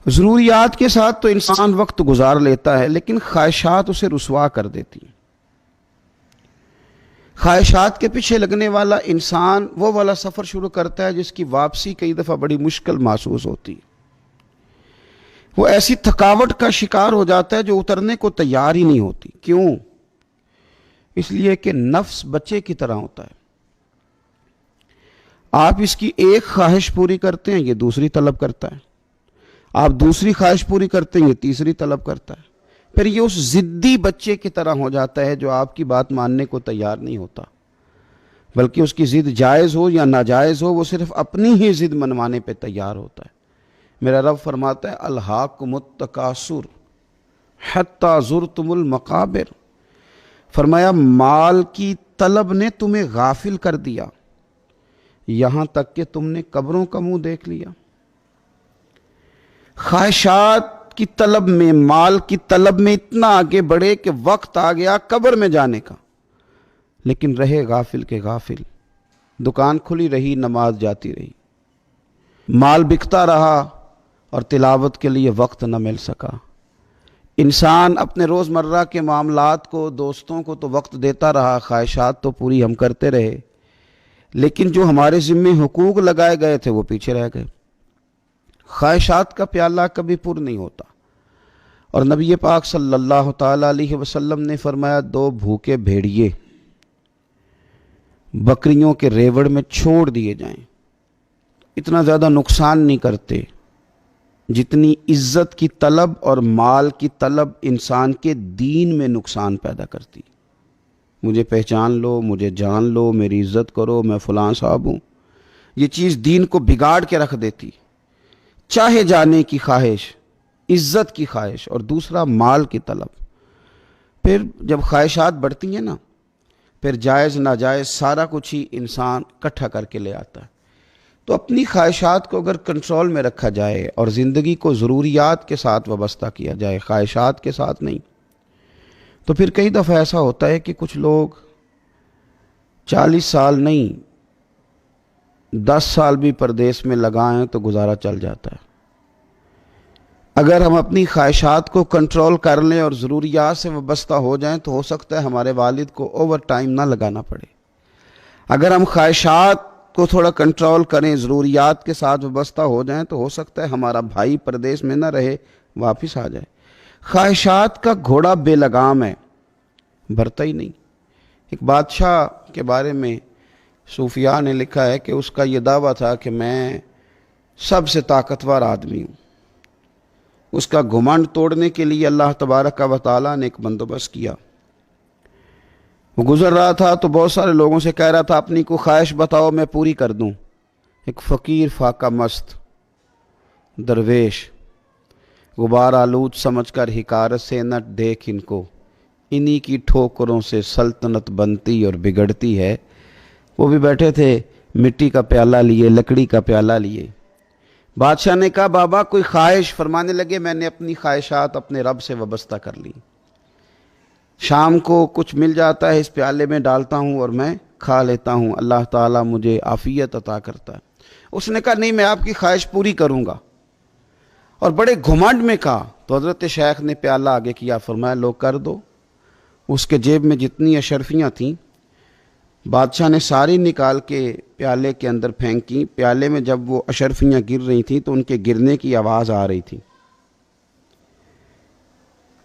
ضروریات کے ساتھ تو انسان وقت گزار لیتا ہے، لیکن خواہشات اسے رسوا کر دیتی ہیں۔ خواہشات کے پیچھے لگنے والا انسان وہ والا سفر شروع کرتا ہے جس کی واپسی کئی دفعہ بڑی مشکل محسوس ہوتی ہے۔ وہ ایسی تھکاوٹ کا شکار ہو جاتا ہے جو اترنے کو تیار ہی نہیں ہوتی۔ کیوں؟ اس لیے کہ نفس بچے کی طرح ہوتا ہے، آپ اس کی ایک خواہش پوری کرتے ہیں، یہ دوسری طلب کرتا ہے، آپ دوسری خواہش پوری کرتے ہیں، یہ تیسری طلب کرتا ہے، پھر یہ اس ضدی بچے کی طرح ہو جاتا ہے جو آپ کی بات ماننے کو تیار نہیں ہوتا، بلکہ اس کی ضد جائز ہو یا ناجائز ہو وہ صرف اپنی ہی ضد منوانے پہ تیار ہوتا ہے۔ میرا رب فرماتا ہے الہاکم التکاثر حتی زرتم المقابر، فرمایا مال کی طلب نے تمہیں غافل کر دیا یہاں تک کہ تم نے قبروں کا منہ دیکھ لیا۔ خواہشات کی طلب میں، مال کی طلب میں اتنا آگے بڑھے کہ وقت آ گیا قبر میں جانے کا، لیکن رہے غافل کے غافل۔ دکان کھلی رہی، نماز جاتی رہی، مال بکتا رہا اور تلاوت کے لیے وقت نہ مل سکا۔ انسان اپنے روزمرہ کے معاملات کو، دوستوں کو تو وقت دیتا رہا، خواہشات تو پوری ہم کرتے رہے، لیکن جو ہمارے ذمے حقوق لگائے گئے تھے وہ پیچھے رہ گئے۔ خواہشات کا پیالہ کبھی پر نہیں ہوتا، اور نبی پاک صلی اللہ تعالیٰ علیہ وسلم نے فرمایا دو بھوکے بھیڑیے بکریوں کے ریوڑ میں چھوڑ دیے جائیں، اتنا زیادہ نقصان نہیں کرتے جتنی عزت کی طلب اور مال کی طلب انسان کے دین میں نقصان پیدا کرتی۔ مجھے پہچان لو، مجھے جان لو، میری عزت کرو، میں فلاں صاحب ہوں، یہ چیز دین کو بگاڑ کے رکھ دیتی۔ چاہے جانے کی خواہش، عزت کی خواہش، اور دوسرا مال کی طلب۔ پھر جب خواہشات بڑھتی ہیں نا، پھر جائز ناجائز سارا کچھ ہی انسان اکٹھا کر کے لے آتا ہے۔ تو اپنی خواہشات کو اگر کنٹرول میں رکھا جائے اور زندگی کو ضروریات کے ساتھ وابستہ کیا جائے، خواہشات کے ساتھ نہیں، تو پھر کئی دفعہ ایسا ہوتا ہے کہ کچھ لوگ 40 سال نہیں 10 سال بھی پردیس میں لگائیں تو گزارا چل جاتا ہے۔ اگر ہم اپنی خواہشات کو کنٹرول کر لیں اور ضروریات سے وابستہ ہو جائیں تو ہو سکتا ہے ہمارے والد کو اوور ٹائم نہ لگانا پڑے۔ اگر ہم خواہشات کو تھوڑا کنٹرول کریں، ضروریات کے ساتھ وابستہ ہو جائیں تو ہو سکتا ہے ہمارا بھائی پردیس میں نہ رہے، واپس آ جائے۔ خواہشات کا گھوڑا بے لگام ہے، بھرتا ہی نہیں۔ ایک بادشاہ کے بارے میں صوفیاء نے لکھا ہے کہ اس کا یہ دعویٰ تھا کہ میں سب سے طاقتور آدمی ہوں۔ اس کا گھمنڈ توڑنے کے لیے اللہ تبارک و تعالیٰ نے ایک بندوبست کیا۔ وہ گزر رہا تھا تو بہت سارے لوگوں سے کہہ رہا تھا اپنی کوئی خواہش بتاؤ میں پوری کر دوں۔ ایک فقیر فاقہ مست درویش غبار آلود سمجھ کر حکارت سے نہ دیکھ ان کو، انہی کی ٹھوکروں سے سلطنت بنتی اور بگڑتی ہے۔ وہ بھی بیٹھے تھے، مٹی کا پیالہ لیے، لکڑی کا پیالہ لیے۔ بادشاہ نے کہا بابا کوئی خواہش؟ فرمانے لگے میں نے اپنی خواہشات اپنے رب سے وابستہ کر لی، شام کو کچھ مل جاتا ہے اس پیالے میں ڈالتا ہوں اور میں کھا لیتا ہوں، اللہ تعالیٰ مجھے عافیت عطا کرتا ہے۔ اس نے کہا نہیں میں آپ کی خواہش پوری کروں گا، اور بڑے گھمنڈ میں کہا۔ تو حضرت شیخ نے پیالہ آگے کیا، فرمایا لو کر دو۔ اس کے جیب میں جتنی اشرفیاں تھیں بادشاہ نے ساری نکال کے پیالے کے اندر پھینکی۔ پیالے میں جب وہ اشرفیاں گر رہی تھیں تو ان کے گرنے کی آواز آ رہی تھی۔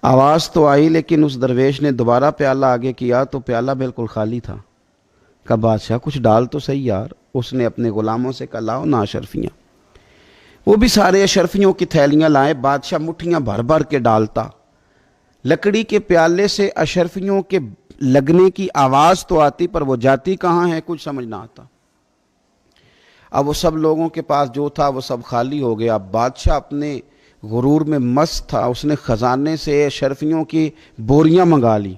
آواز تو آئی لیکن اس درویش نے دوبارہ پیالہ آگے کیا تو پیالہ بالکل خالی تھا۔ کہا بادشاہ کچھ ڈال تو صحیح یار۔ اس نے اپنے غلاموں سے کہا لاؤ نا اشرفیاں۔ وہ بھی سارے اشرفیوں کی تھیلیاں لائے۔ بادشاہ مٹھیاں بھر بھر کے ڈالتا۔ لکڑی کے پیالے سے اشرفیوں کے لگنے کی آواز تو آتی پر وہ جاتی کہاں ہے کچھ سمجھ نہ آتا۔ اب وہ سب لوگوں کے پاس جو تھا وہ سب خالی ہو گیا۔ اب بادشاہ اپنے غرور میں مست تھا، اس نے خزانے سے اشرفیوں کی بوریاں منگا لی،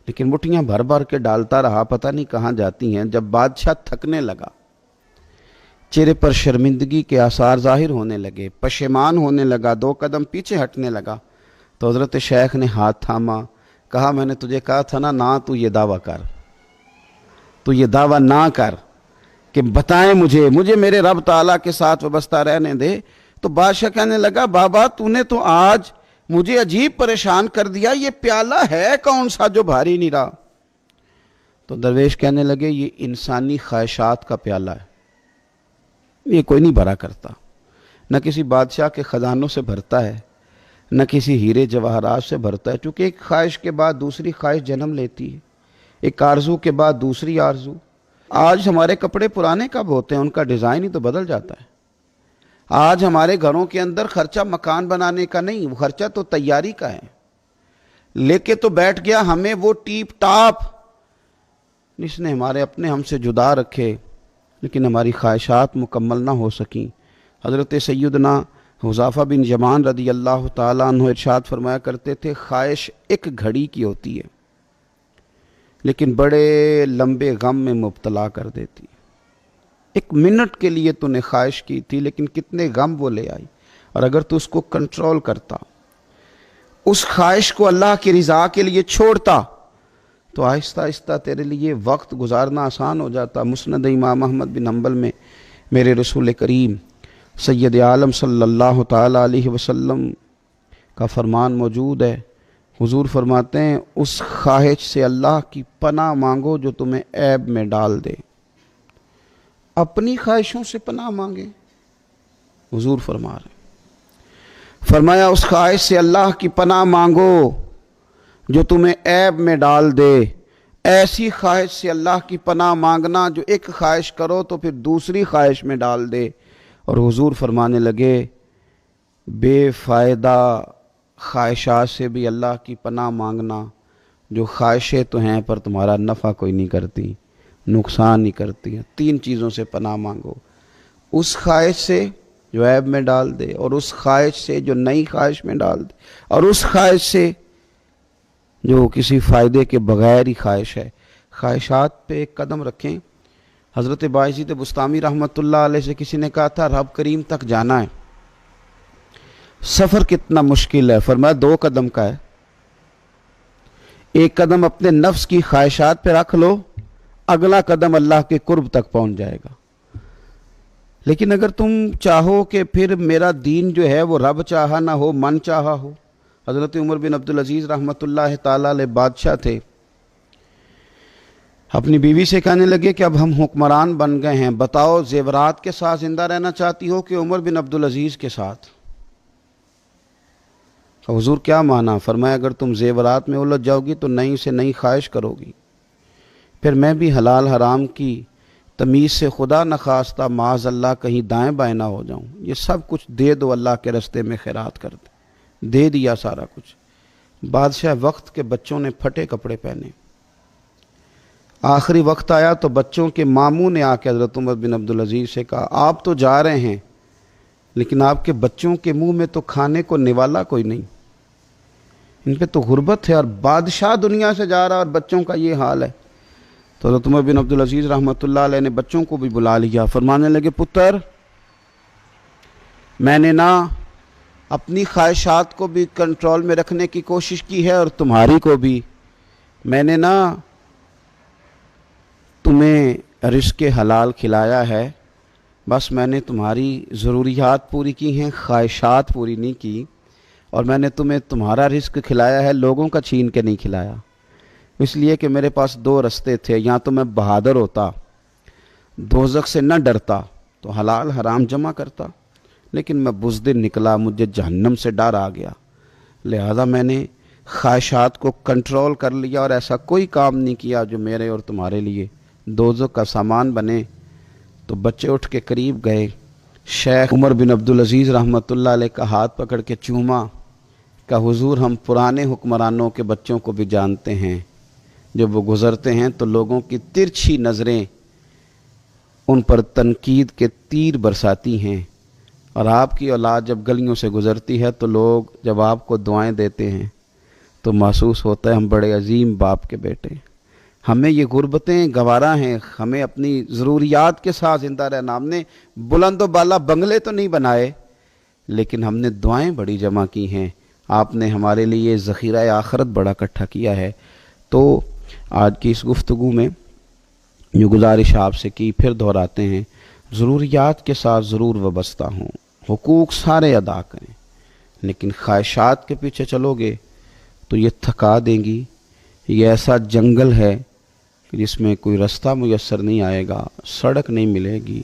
لیکن مٹھیاں بھر بھر کے ڈالتا رہا، پتہ نہیں کہاں جاتی ہیں۔ جب بادشاہ تھکنے لگا، چہرے پر شرمندگی کے آثار ظاہر ہونے لگے، پشیمان ہونے لگا، 2 قدم پیچھے ہٹنے لگا، تو حضرت شیخ نے ہاتھ تھاما، کہا میں نے تجھے کہا تھا نا تو یہ دعویٰ کر، تو یہ دعویٰ نہ کر کہ بتائیں مجھے میرے رب تعالیٰ کے ساتھ وابستہ رہنے دے، تو بادشاہ کہنے لگا بابا تو نے تو آج مجھے عجیب پریشان کر دیا، یہ پیالہ ہے کون سا جو بھاری نہیں رہا؟ تو درویش کہنے لگے یہ انسانی خواہشات کا پیالہ ہے، یہ کوئی نہیں بھرا کرتا، نہ کسی بادشاہ کے خزانوں سے بھرتا ہے، نہ کسی ہیرے جواہرات سے بھرتا ہے، چونکہ ایک خواہش کے بعد دوسری خواہش جنم لیتی ہے، ایک آرزو کے بعد دوسری آرزو۔ آج ہمارے کپڑے پرانے کب ہوتے ہیں؟ ان کا ڈیزائن ہی تو بدل جاتا ہے۔ آج ہمارے گھروں کے اندر خرچہ مکان بنانے کا نہیں، وہ خرچہ تو تیاری کا ہے۔ لے کے تو بیٹھ گیا ہمیں وہ ٹیپ ٹاپ، جس نے ہمارے اپنے ہم سے جدا رکھے، لیکن ہماری خواہشات مکمل نہ ہو سکیں۔ حضرت سیدنا حذیفہ بن یمان رضی اللہ تعالیٰ عنہ ارشاد فرمایا کرتے تھے خواہش ایک گھڑی کی ہوتی ہے لیکن بڑے لمبے غم میں مبتلا کر دیتی ہے۔ ایک منٹ کے لیے تو نے خواہش کی تھی لیکن کتنے غم وہ لے آئی، اور اگر تو اس کو کنٹرول کرتا، اس خواہش کو اللہ کی رضا کے لیے چھوڑتا، تو آہستہ آہستہ تیرے لیے وقت گزارنا آسان ہو جاتا۔ مسند امام احمد بن حنبل میں میرے رسول کریم سید عالم صلی اللہ تعالیٰ علیہ وسلم کا فرمان موجود ہے۔ حضور فرماتے ہیں اس خواہش سے اللہ کی پناہ مانگو جو تمہیں عیب میں ڈال دے۔ اپنی خواہشوں سے پناہ مانگے، حضور فرما رہے ہیں، فرمایا اس خواہش سے اللہ کی پناہ مانگو جو تمہیں عیب میں ڈال دے۔ ایسی خواہش سے اللہ کی پناہ مانگنا جو ایک خواہش کرو تو پھر دوسری خواہش میں ڈال دے۔ اور حضور فرمانے لگے بے فائدہ خواہشات سے بھی اللہ کی پناہ مانگنا جو خواہشیں تو ہیں پر تمہارا نفع کوئی نہیں کرتی، نقصان نہیں کرتی ہیں۔ تین چیزوں سے پناہ مانگو، اس خواہش سے جو عیب میں ڈال دے، اور اس خواہش سے جو نئی خواہش میں ڈال دے، اور اس خواہش سے جو کسی فائدے کے بغیر ہی خواہش ہے۔ خواہشات پہ ایک قدم رکھیں۔ حضرت بایزید بسطامی رحمۃ اللہ علیہ سے کسی نے کہا تھا رب کریم تک جانا ہے، سفر کتنا مشکل ہے؟ فرمایا 2 قدم کا ہے، ایک قدم اپنے نفس کی خواہشات پہ رکھ لو، اگلا قدم اللہ کے قرب تک پہنچ جائے گا۔ لیکن اگر تم چاہو کہ پھر میرا دین جو ہے وہ رب چاہا نہ ہو، من چاہا ہو۔ حضرت عمر بن عبدالعزیز رحمۃ اللہ تعالیٰ علیہ بادشاہ تھے، اپنی بیوی سے کہنے لگے کہ اب ہم حکمران بن گئے ہیں، بتاؤ زیورات کے ساتھ زندہ رہنا چاہتی ہو کہ عمر بن عبدالعزیز کے ساتھ؟ حضور کیا مانا؟ فرمایا اگر تم زیورات میں الجھ جاؤ گی تو نئی سے نئی خواہش کرو گی، پھر میں بھی حلال حرام کی تمیز سے خدا نخواستہ معاذ اللہ کہیں دائیں بائیں نہ ہو جاؤں۔ یہ سب کچھ دے دو، اللہ کے رستے میں خیرات کر دے دیا سارا کچھ۔ بادشاہ وقت کے بچوں نے پھٹے کپڑے پہنے، آخری وقت آیا تو بچوں کے ماموں نے آ کے حضرت عمر بن عبدالعزیز سے کہا آپ تو جا رہے ہیں لیکن آپ کے بچوں کے منہ میں تو کھانے کو نوالا کوئی نہیں، ان پہ تو غربت ہے، اور بادشاہ دنیا سے جا رہا اور بچوں کا یہ حال ہے۔ تو حضرت عمر بن عبدالعزیز رحمۃ اللہ علیہ نے بچوں کو بھی بلا لیا، فرمانے لگے پتر میں نے نہ اپنی خواہشات کو بھی کنٹرول میں رکھنے کی کوشش کی ہے اور تمہاری کو بھی، میں نے نہ تمہیں رزق حلال کھلایا ہے، بس میں نے تمہاری ضروریات پوری کی ہیں، خواہشات پوری نہیں کی، اور میں نے تمہیں تمہارا رزق کھلایا ہے، لوگوں کا چھین کے نہیں کھلایا، اس لیے کہ میرے پاس 2 رستے تھے، یا تو میں بہادر ہوتا، دوزخ سے نہ ڈرتا تو حلال حرام جمع کرتا، لیکن میں بزدل نکلا، مجھے جہنم سے ڈر آ گیا، لہذا میں نے خواہشات کو کنٹرول کر لیا اور ایسا کوئی کام نہیں کیا جو میرے اور تمہارے لیے دوزخ کا سامان بنے۔ تو بچے اٹھ کے قریب گئے، شیخ عمر بن عبدالعزیز رحمۃ اللہ علیہ کا ہاتھ پکڑ کے چوما، کہ حضور ہم پرانے حکمرانوں کے بچوں کو بھی جانتے ہیں، جب وہ گزرتے ہیں تو لوگوں کی ترچھی نظریں ان پر تنقید کے تیر برساتی ہیں، اور آپ کی اولاد جب گلیوں سے گزرتی ہے تو لوگ جب آپ کو دعائیں دیتے ہیں تو محسوس ہوتا ہے ہم بڑے عظیم باپ کے بیٹے، ہمیں یہ غربتیں گوارا ہیں، ہمیں اپنی ضروریات کے ساتھ زندہ رہنا، ہم نے بلند و بالا بنگلے تو نہیں بنائے لیکن ہم نے دعائیں بڑی جمع کی ہیں، آپ نے ہمارے لیے ذخیرہ آخرت بڑا اکٹھا کیا ہے۔ تو آج کی اس گفتگو میں جو گزارش آپ سے کی پھر دہراتے ہیں، ضروریات کے ساتھ ضرور وابستہ ہوں، حقوق سارے ادا کریں، لیکن خواہشات کے پیچھے چلو گے تو یہ تھکا دیں گی۔ یہ ایسا جنگل ہے کہ جس میں کوئی رستہ میسر نہیں آئے گا، سڑک نہیں ملے گی،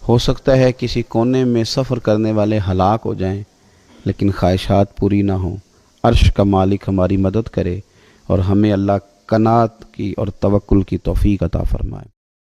ہو سکتا ہے کسی کونے میں سفر کرنے والے ہلاک ہو جائیں، لیکن خواہشات پوری نہ ہوں۔ عرش کا مالک ہماری مدد کرے اور ہمیں اللہ قناعت کی اور توکل کی توفیق عطا فرمائے۔